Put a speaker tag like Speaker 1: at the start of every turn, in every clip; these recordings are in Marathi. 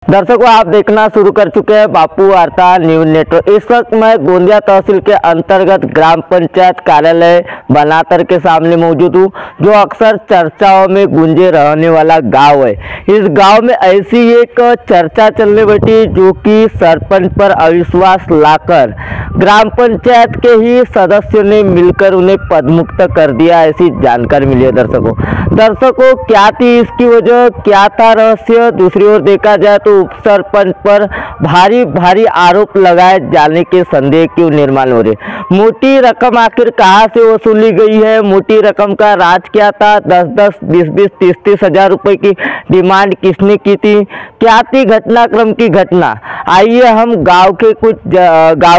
Speaker 1: दर्शकों, आप देखना शुरू कर चुके हैं बापू वार्ता न्यूज नेटवर्क। इस वक्त मैं गोंदिया तहसील के अंतर्गत ग्राम पंचायत कार्यालय बनातर के सामने मौजूद हूँ, जो अक्सर चर्चाओं में गूंजे रहने वाला गांव है। इस गांव में ऐसी एक चर्चा चलने बैठी जो कि सरपंच पर अविश्वास लाकर ग्राम पंचायत के ही सदस्यों ने मिलकर उन्हें पदमुक्त कर दिया, ऐसी जानकारी मिली है। दर्शकों, क्या थी इसकी वजह, क्या था रहस्य? दूसरी ओर देखा जाए तो उप सरपंच पर भारी आरोप लगाए जाने के संदेह क्यों निर्माण हो रहे। मोटी रकम आखिर कहां से वसूली गई है? मोटी रकम का राज क्या था? 10-10, 20-20, 30-30 हजार रुपए की डिमांड किसने की थी? क्या थी घटनाक्रम की घटना? आइए हम गांव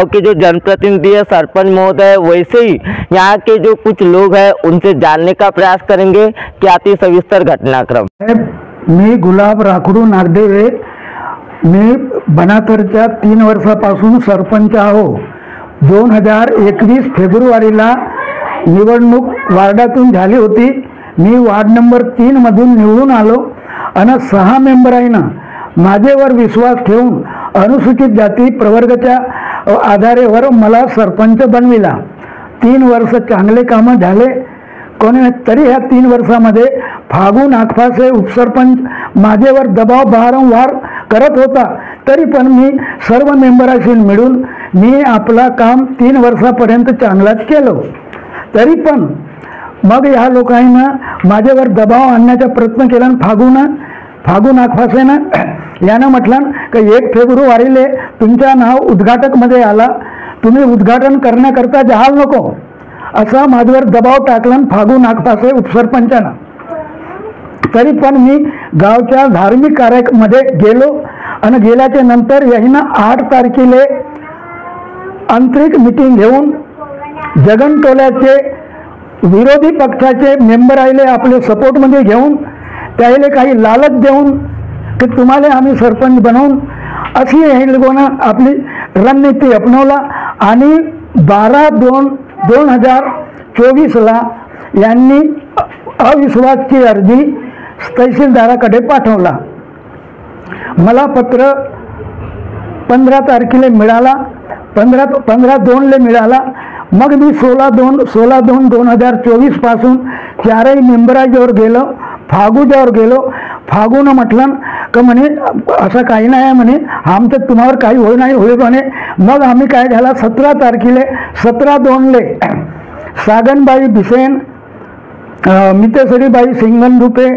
Speaker 1: के जो जनप्रतिनिधि है, सरपंच महोदय, वैसे ही यहाँ के जो कुछ लोग हैं उनसे जानने का प्रयास करेंगे क्या थी सविस्तर घटनाक्रम।
Speaker 2: मी गुलाब राखडू नागदेवे, मी बनातरच्या 3 वर्षापासून सरपंच आहो। 2021 फेब्रुवारीला निवडणूक वार्डातून झाली होती। मी वार्ड नंबर 3 मधून निवडून आलो आणि 6 मेंबरांना माझ्यावर विश्वास ठेवून अनुसूचित जाती प्रवर्गाच्या आधारावर मला सरपंच बनविला। 3 वर्ष चांगले काम झाले। कोणी तरी ह्या 3 वर्षामध्ये फागू नागपासे उपसरपंच माझ्यावर दबाव वारंवार करत होता, तरी पण मी सर्व मेंबरांशी मिळून मी आपला काम 3 वर्षापर्यंत चांगलाच केलं। तरी पण मग ह्या लोकांना माझ्यावर दबाव आणण्याचा प्रयत्न केला। फागू नागपासेनं यानं म्हटलं की 1 फेब्रुवारीला तुमच्या नाव उद्घाटकमध्ये आला, तुम्ही उद्घाटन करण्याकरता जाल नको, असा माझ्यावर दबाव टाकला फागू नागपासे उपसरपंचानं। तरी पण मी गावच्या धार्मिक कार्यामध्ये गेलो आणि गेल्याच्या नंतर यानं 8 तारखेला आंतरिक मीटिंग घेऊन जगन टोल्याचे विरोधी पक्षाचे मेंबर आले, आपले सपोर्टमध्ये घेऊन त्याला काही लालच देऊन की तुम्हाला आम्ही सरपंच बनवून, अशी हे लोकांना आपली रणनीती अपनवला आणि 12/2/2024ला यांनी अविश्वासची अर्जी तहसीलदाराकडे पाठवला। मला पत्र 15 तारखेला मिळाला, 15/2ला मिळाला। मग मी 16/2/2024 पासून 4ही मेंबरांजवळ गेलो, फागूच्यावर गेलो। फागूनं म्हटलं का म्हणे असं काही नाही आहे म्हणे, आमचं तुम्हावर काही नाही होईल म्हणे। मग आम्ही काय झाला 17 तारखेला 17/2ला सागनबाई बिसेन, मितेश्वरीबाई सिंगनरुपे,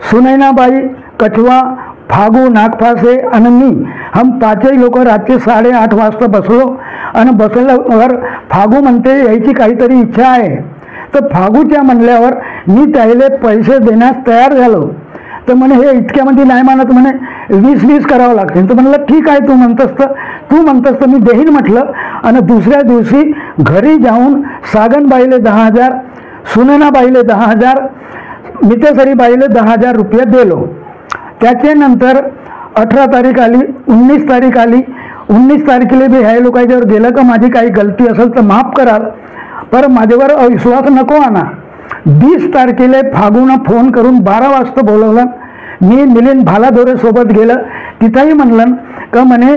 Speaker 2: सुनैनाबाई कछवा, फागू नागपासे आणि मी हम 5ही लोक रात्री 8:30 वाजता बसलो आणि बसल्यावर फागू म्हणते यायची काहीतरी इच्छा आहे। तर फागूच्या म्हणल्यावर मी त्याला पैसे देण्यास तयार झालो। तर म्हणे हे इतक्यामध्ये नाही मानत, म्हणे 20-20 करावं लागतील। तर म्हणलं ठीक आहे, तू म्हणतस तर मी देईन म्हटलं। आणि दुसऱ्या दिवशी घरी जाऊन सागनबाईले 10,000, सुनैनाबाईले 10,000, मितेश्वरीबाईले 10,000 रुपये दिलो। त्याच्यानंतर 18 तारीख आली, 19 तारीख आली। 19 तारखेला बी ह्या लोकांच्यावर गेलं का माझी काही गलती असेल तर माफ कराल, पर माझ्यावर अविश्वास नको आणा। 20 तारखेला फागूनं फोन करून 12 वाजता बोलवलं। मी मिलिंद भालादोरे सोबत गेलं, तिथंही म्हणलं का म्हणे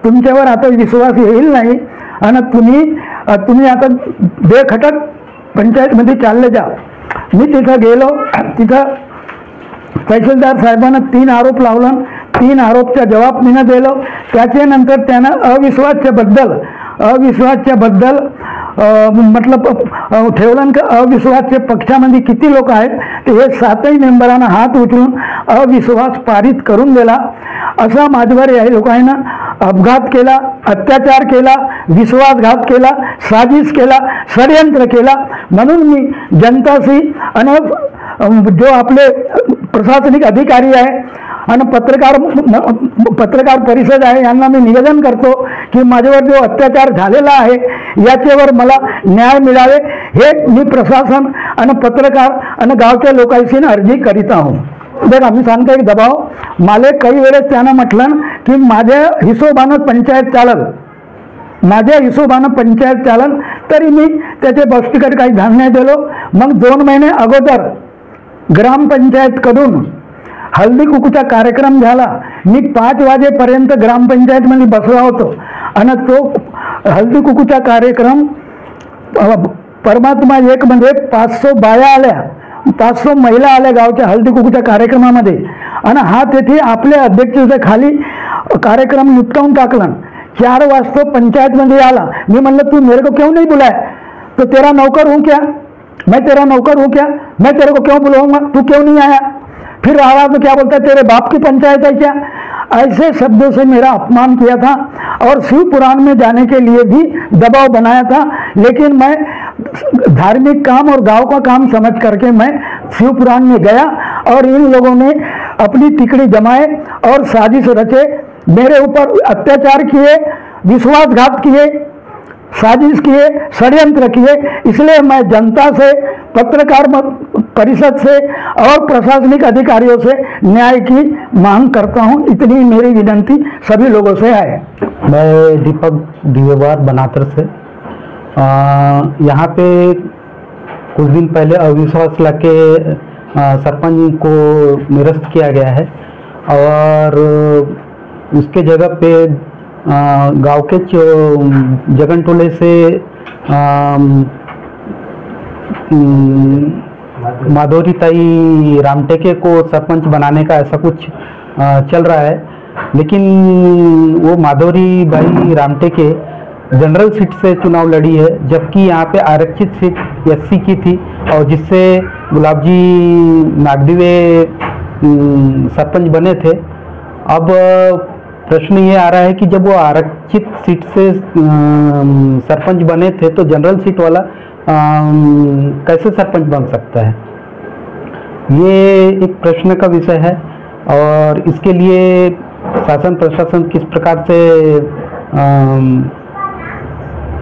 Speaker 2: तुमच्यावर आता विश्वास येईल नाही आणि तुम्ही आता बेखटक पंचायतमध्ये चालले जा। मी तिथं गेलो, तिथं तहसीलदार साहेबांना 3 आरोप लावला। 3 आरोपचा जवाब मी दिलो। त्याच्यानंतर त्यानं अविश्वासच्या बद्दल मतलब ठेवलं की अविश्वासच्या पक्षामध्ये किती लोक आहेत, ते हे 7ही मेंबरांना हात उचलून अविश्वास पारित करून दिला। असा माझ्यावर या लोकांना अपघात केला, अत्याचार केला, विश्वासघात केला, साजिश केला, षडयंत्र केला। म्हणून मी जनताशी आणि जो आपले प्रशासनिक अधिकारी आहे आणि पत्रकार परिषद आहे यांना मी निवेदन करतो की माझ्यावर जो अत्याचार झालेला आहे याच्यावर मला न्याय मिळावे, हे मी प्रशासन आणि पत्रकार आणि गावच्या लोकांशी अर्जी करीत आहो। तर आम्ही सांगतो एक दबाव मला काही वेळेस त्यानं म्हटलं की माझ्या हिशोबानं पंचायत चालन, तरी मी त्याच्या गोष्टीकडे काही ध्यान नाही दिलो। मग 2 महिने अगोदर ग्रामपंचायतकडून हल्दी कुकूचा कार्यक्रम झाला। मी 5 वाजेपर्यंत ग्रामपंचायतमध्ये बसला होतो आणि तो हळदी कुकूचा कार्यक्रम परमात्मा एक मध्ये 500 बाया आल्या, 500 महिला आल्या गावच्या हळदी कुकूच्या कार्यक्रमामध्ये आणि हा तेथे आपल्या अध्यक्षतेच्या खाली कार्यक्रम निपटावून टाकला। 4 वाजता पंचायतमध्ये आला। मी म्हणलं तू मेरे को क्यों नहीं बुलाया? तो तेरा नौकर हूँ क्या? मैं तेरा नौकर हूँ क्या? मैं तेरे को क्यों बुलाऊंगा? तू क्यों नहीं आया? फिर आया तो क्या बोलता है तेरे बाप की पंचायत है क्या? ऐसे शब्दों से मेरा अपमान किया था और शिव पुराण में जाने के लिए भी दबाव बनाया था, लेकिन मैं धार्मिक काम और गांव का काम समझ करके मैं शिव पुराण में गया और इन लोगों ने अपनी तिकड़ी जमाए और साजिश रचे, मेरे ऊपर अत्याचार किए, विश्वासघात किए, साजिश किए, षड्यंत्र किए। इसलिए मैं जनता से, पत्रकार परिषद से और प्रशासनिक अधिकारियों से न्याय की मांग करता हूं। इतनी मेरी विनती सभी लोगों से है।
Speaker 3: मैं दीपक दिवेवार बनातर से यहाँ पे कुछ दिन पहले अविश्वास लाके सरपंच को निरस्त किया गया है और उसके जगह पे गांव के जगन टोले से माधोरी ताई रामटेके को सरपंच बनाने का ऐसा कुछ चल रहा है, लेकिन वो माधोरी भाई रामटेके जनरल सीट से चुनाव लड़ी है, जबकि यहाँ पे आरक्षित सीट एससी की थी और जिससे गुलाब जी नागदिवे सरपंच बने थे। अब प्रश्न ये आ रहा है कि जब वो आरक्षित सीट से सरपंच बने थे तो जनरल सीट वाला कैसे सरपंच बन सकता है? ये एक प्रश्न का विषय है और इसके लिए शासन प्रशासन किस प्रकार से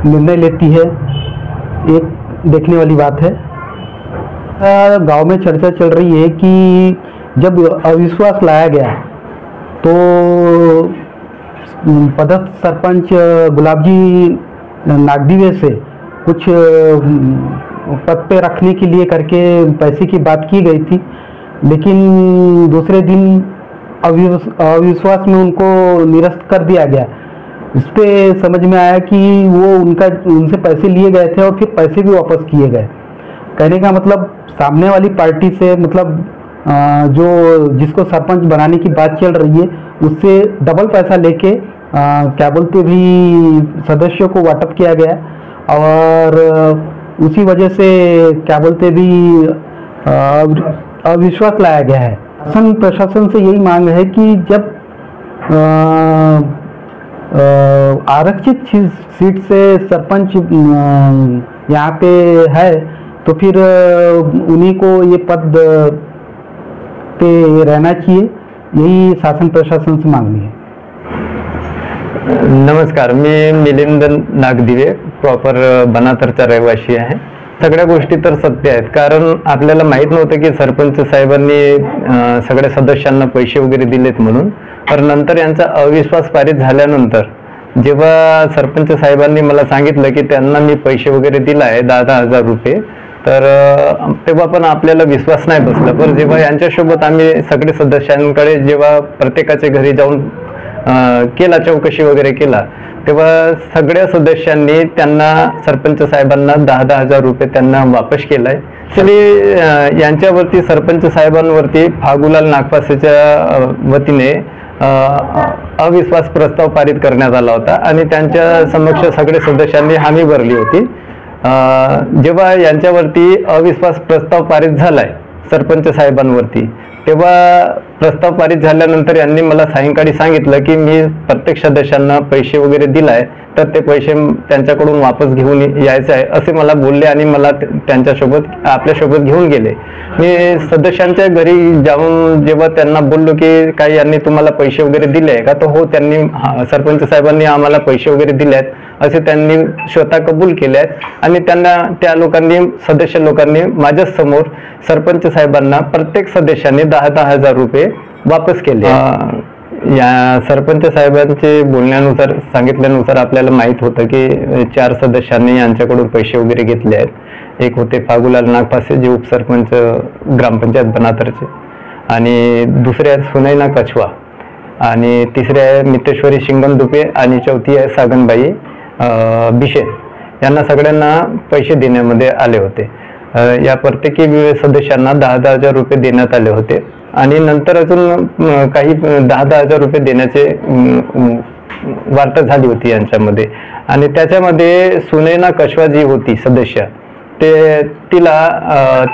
Speaker 3: निर्णय लेती है, एक देखने वाली बात है। गांव में चर्चा चल रही है कि जब अविश्वास लाया गया तो पदस्थ सरपंच गुलाब जी नागदिवे से कुछ पद पे रखने के लिए करके पैसे की बात की गई थी, लेकिन दूसरे दिन अविश्वास में उनको निरस्त कर दिया गया। इस पे समझ में आया कि वो उनसे पैसे लिए गए थे और फिर पैसे भी वापस किए गए। कहने का मतलब सामने वाली पार्टी से, मतलब जो जिसको सरपंच बनाने की बात चल रही है उससे डबल पैसा लेके क्या बोलते भी सदस्यों को वाटप किया गया और उसी वजह से क्या बोलते भी अविश्वास लाया गया है। शासन प्रशासन से यही मांग है कि जब आरक्षित सीट से सरपंच यहाँ पे है तो फिर उन्हीं को ये पद पे रहना चाहिए, यही शासन प्रशासन से मांगनी है।
Speaker 4: नमस्कार, मी मिलिंद नागदिवे, प्रॉपर बनातरचा रहिवासी आहे। सगळ्या गोष्टी तर सत्य आहेत, कारण आपल्याला माहित नव्हतं की सरपंच साहेबांनी सगळ्या सदस्यांना पैसे वगैरे दिलेत म्हणून। तर नंतर यांचा अविश्वास पारित झाल्यानंतर जेव्हा सरपंच साहेबांनी मला सांगितलं की त्यांना मी पैसे वगैरे दिला आहे 10,000 रुपये, तर तेव्हा पण आपल्याला विश्वास नाही बसला। पण जेव्हा यांच्यासोबत आम्ही सगळे सदस्यांकडे जेव्हा प्रत्येकाच्या घरी जाऊन केला, चौकशी वगैरे केला, तेव्हा सगळ्या सदस्यांनी त्यांना सरपंच साहेबांना 10,000 रुपये त्यांना वापस केलाय। ॲक्च्युली यांच्यावरती सरपंच साहेबांवरती फागुलाल नागपासेच्या वतीने अविश्वास प्रस्ताव पारित करण्यात आला होता आणि त्यांच्या समक्ष सगळे सदस्यांनी हामी भरली होती। जेव्हा यांच्यावरती अविश्वास प्रस्ताव पारित झालाय सरपंच साहेबांवरती, तेव्हा प्रस्ताव पारित झाल्यानंतर यांनी मला सायंकाळी सांगितलं की मी प्रत्येक सदस्यांना पैसे वगैरे दिलाय, तर ते पैसे त्यांच्याकडून वापस घेऊन यायचे आहे असे मला बोलले आणि मला त्यांच्यासोबत आपल्यासोबत घेऊन गेले। मी सदस्यांच्या घरी जाऊन जेव्हा त्यांना बोललो की काय यांनी तुम्हाला पैसे वगैरे दिले आहे का, तर हो त्यांनी सरपंच साहेबांनी आम्हाला पैसे वगैरे दिले आहेत असे त्यांनी स्वतः कबूल केले आहेत आणि त्यांना त्या लोकांनी, सदस्य लोकांनी माझ्या समोर सरपंच साहेबांना प्रत्येक सदस्याने 10,000 रुपये वापस केले। या सरपंच साहेबांचे बोलण्यानुसार, सांगितल्यानुसार आपल्याला माहित होतं की 4 सदस्यांनी यांच्याकडून पैसे वगैरे घेतले आहेत। एक होते फागुलाल नागपासे जे उपसरपंच ग्रामपंचायत बनातरचे, आणि दुसरे आहेत सुनैना कछवा, आणि तिसरी आहे मितेश्वरी शिंगम दुपे आणि चौथी आहे सागनबाई बिशे. यांना सगळ्यांना पैसे देण्यामध्ये आले होते. या प्रत्येकी सदस्यांना 10,000 रुपये देण्यात आले होते आणि नंतर अजून काही 10,000 रुपये देण्याचे वार्ता झाली होती यांच्यामध्ये. आणि त्याच्यामध्ये सुनैना कशवा जी होती सदस्य, तिला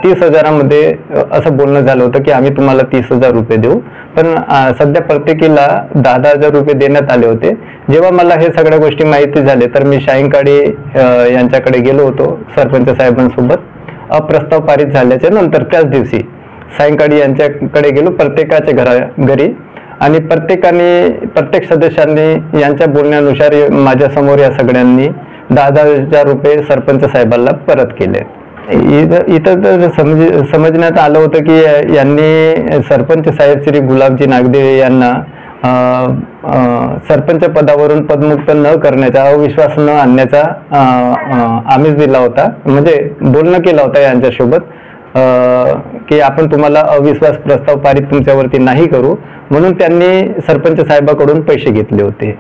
Speaker 4: 30,000मध्ये असं बोलणं झालं होतं की आम्ही तुम्हाला 30,000 रुपये देऊ, पण सध्या प्रत्येकीला 10,000 रुपये देण्यात आले होते. जेव्हा मला हे सगळ्या गोष्टी माहिती झाले तर मी सायंकाळी यांच्याकडे गेलो होतो सरपंच साहेबांसोबत. अप्रस्ताव पारित झाल्याच्या नंतर त्याच दिवशी सायंकाळी यांच्याकडे गेलो प्रत्येकाच्या घरी आणि प्रत्येक सदस्यांनी यांच्या बोलण्यानुसार माझ्यासमोर या सगळ्यांनी 10,000 रुपये सरपंच साहेबांना परत केले. इथं तर समजण्यात आलं होतं की यांनी सरपंच साहेब श्री गुलाबजी नागदेवे यांना सरपंच पदावरून पदमुक्त न करण्याचा, अविश्वास न आणण्याचा आमिष दिला होता, म्हणजे बोलणं केलं होतं यांच्यासोबत की आपण तुम्हाला अविश्वास प्रस्ताव पारित तुमच्यावरती नाही करू, म्हणून त्यांनी सरपंच साहेबाकडून पैसे घेतले होते.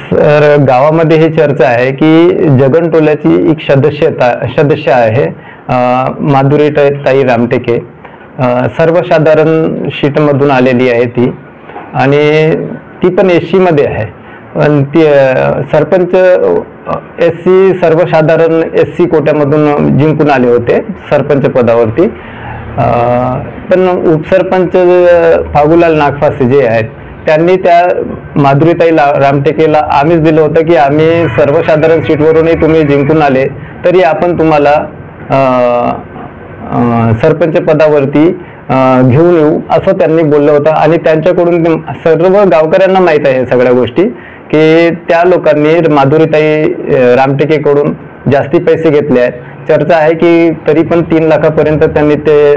Speaker 4: सर, गावामध्ये ही चर्चा आहे की जगनटोल्याची एक सदस्य आहे माधुरी ताई रामटेके, सर्वसाधारण शीटमधून आलेली आहे ती आणि ती पण SC मध्ये आहे. पण ती सरपंच SC सर्वसाधारण SC कोट्यामधून जिंकून आले होते सरपंच पदावरती. पण उपसरपंच फागुलाल नागफासे जे आहेत त्यांनी त्या माधुरीताई रामटेकेला आमिष दिलं होतं की आम्ही सर्वसाधारण सीटवरूनही तुम्ही जिंकून आले तरी आपण तुम्हाला सरपंच पदावरती घेऊन येऊ असं त्यांनी बोललं होतं. आणि त्यांच्याकडून सर्व गावकऱ्यांना माहीत आहे सगळ्या गोष्टी की त्या लोकांनी माधुरीताई रामटेकेकडून जास्ती पैसे घेतले आहेत. चर्चा आहे की तरी पण 3 लाखापर्यंत त्यांनी ते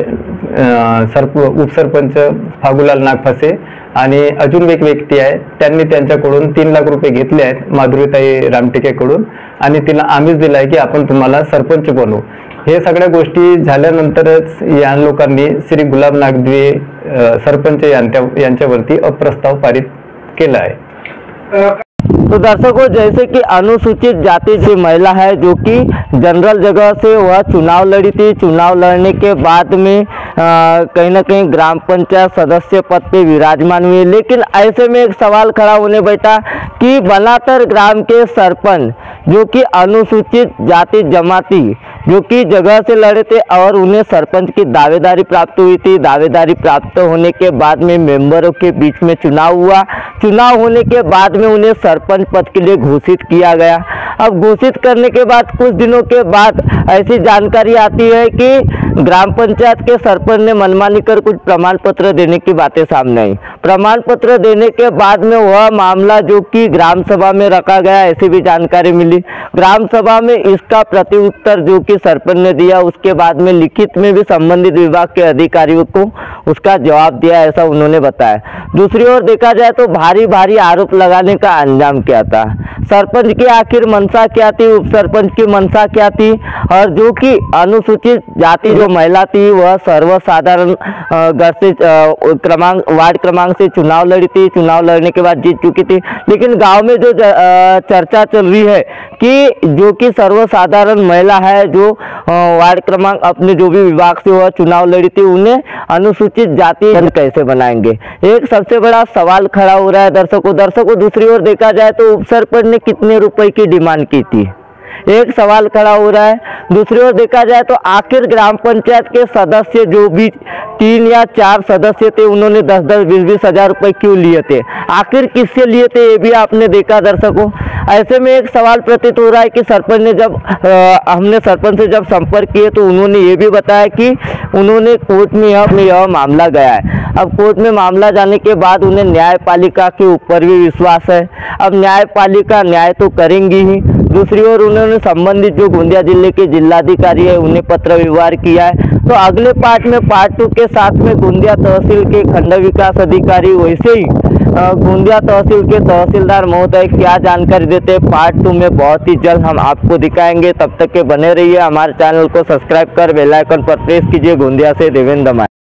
Speaker 4: उपसरपंच फागुलाल नागफासे आणि अजून एक व्यक्ती आहे त्यांनी त्यांच्याकडून 3 लाख रुपये घेतले आहेत माधुरीताई रामटेकेकडून आणि तिला आमिष दिला आहे की आपण तुम्हाला सरपंच बनवू. हे सगळ्या गोष्टी झाल्यानंतरच या लोकांनी श्री गुलाब नागदेवे सरपंच यांच्यावरती अप्रस्ताव पारित केला है.
Speaker 1: तो दर्शकों, जैसे कि अनुसूचित जाति की महिला है जो कि जनरल जगह से वह चुनाव लड़ी थी, चुनाव लड़ने के बाद में कहीं ना कहीं ग्राम पंचायत सदस्य पद पे विराजमान हुई. लेकिन ऐसे में एक सवाल खड़ा होने बैठा कि बनातर ग्राम के सरपंच जो कि अनुसूचित जाति जमाती जो कि जगह से लड़े थे और उन्हें सरपंच की दावेदारी प्राप्त हुई थी. दावेदारी प्राप्त होने के बाद में मेंबरों के बीच में चुनाव हुआ. चुनाव होने के बाद में उन्हें सरपंच पद के लिए घोषित किया गया. अब घोषित करने के बाद कुछ दिनों के बाद ऐसी जानकारी आती है कि ग्राम पंचायत के सरपंच ने मनमानी कर कुछ प्रमाण पत्र देने की बातें सामने आई. प्रमाण पत्र देने के बाद में वह मामला जो कि ग्राम सभा में रखा गया ऐसी भी जानकारी मिली. ग्राम सभा में इसका प्रत्युत्तर जो कि सरपंच ने दिया, उसके बाद में लिखित में भी संबंधित विभाग के अधिकारियों को उसका जवाब दिया, ऐसा उन्होंने बताया. दूसरी ओर देखा जाए तो भारी भारी आरोप लगाने का अंजाम क्या था, सरपंच की आखिर मंशा क्या थी, उप सरपंच की मंशा क्या थी, और जो कि अनुसूचित जाति जो महिला थी वह सर्वसाधारण घर से वार्ड क्रमांक से चुनाव लड़ी थी. चुनाव लड़ने के बाद जीत चुकी थी. लेकिन गांव में जो चर्चा चल रही है कि जो कि सर्वसाधारण महिला है जो वार्ड क्रमांक अपने जो भी विभाग से वह चुनाव लड़ी थी, उन्हें अनुसूचित जाति कैसे बनाएंगे, एक सबसे बड़ा सवाल खड़ा हो रहा है. दर्शकों दूसरी ओर देखा जाए तो उप सरपंच ने कितने रुपए की डिमांड की थी, एक सवाल खड़ा हो रहा है. दूसरी ओर देखा जाए तो आखिर ग्राम पंचायत के सदस्य जो भी 3 या 4 सदस्य थे उन्होंने 10-10, 20-20 हजार रुपए क्यों लिए थे, आखिर किससे लिए थे, ये भी आपने देखा. दर्शकों, ऐसे में एक सवाल प्रतीत हो रहा है कि सरपंच ने हमने सरपंच से जब संपर्क किए तो उन्होंने ये भी बताया कि उन्होंने कोर्ट में यह मामला गया है. अब कोर्ट में मामला जाने के बाद उन्हें न्यायपालिका के ऊपर भी विश्वास है. अब न्यायपालिका न्याय तो करेंगी ही. दूसरी ओर उन्होंने संबंधित जो गोंदिया जिले के जिलाधिकारी है उन्हें पत्र व्यवहार किया है. तो अगले पार्ट में पार्ट 2 के साथ में गोंदिया तहसील के खंड विकास अधिकारी वैसे ही गोंदिया तहसील के तहसीलदार महोदय क्या जानकारी देते हैं, पार्ट 2 में बहुत ही जल्द हम आपको दिखाएंगे. तब तक के बने रहिए, हमारे चैनल को सब्सक्राइब कर बेल आइकन पर प्रेस कीजिए. गोंदिया से देवेंद्र दमाई.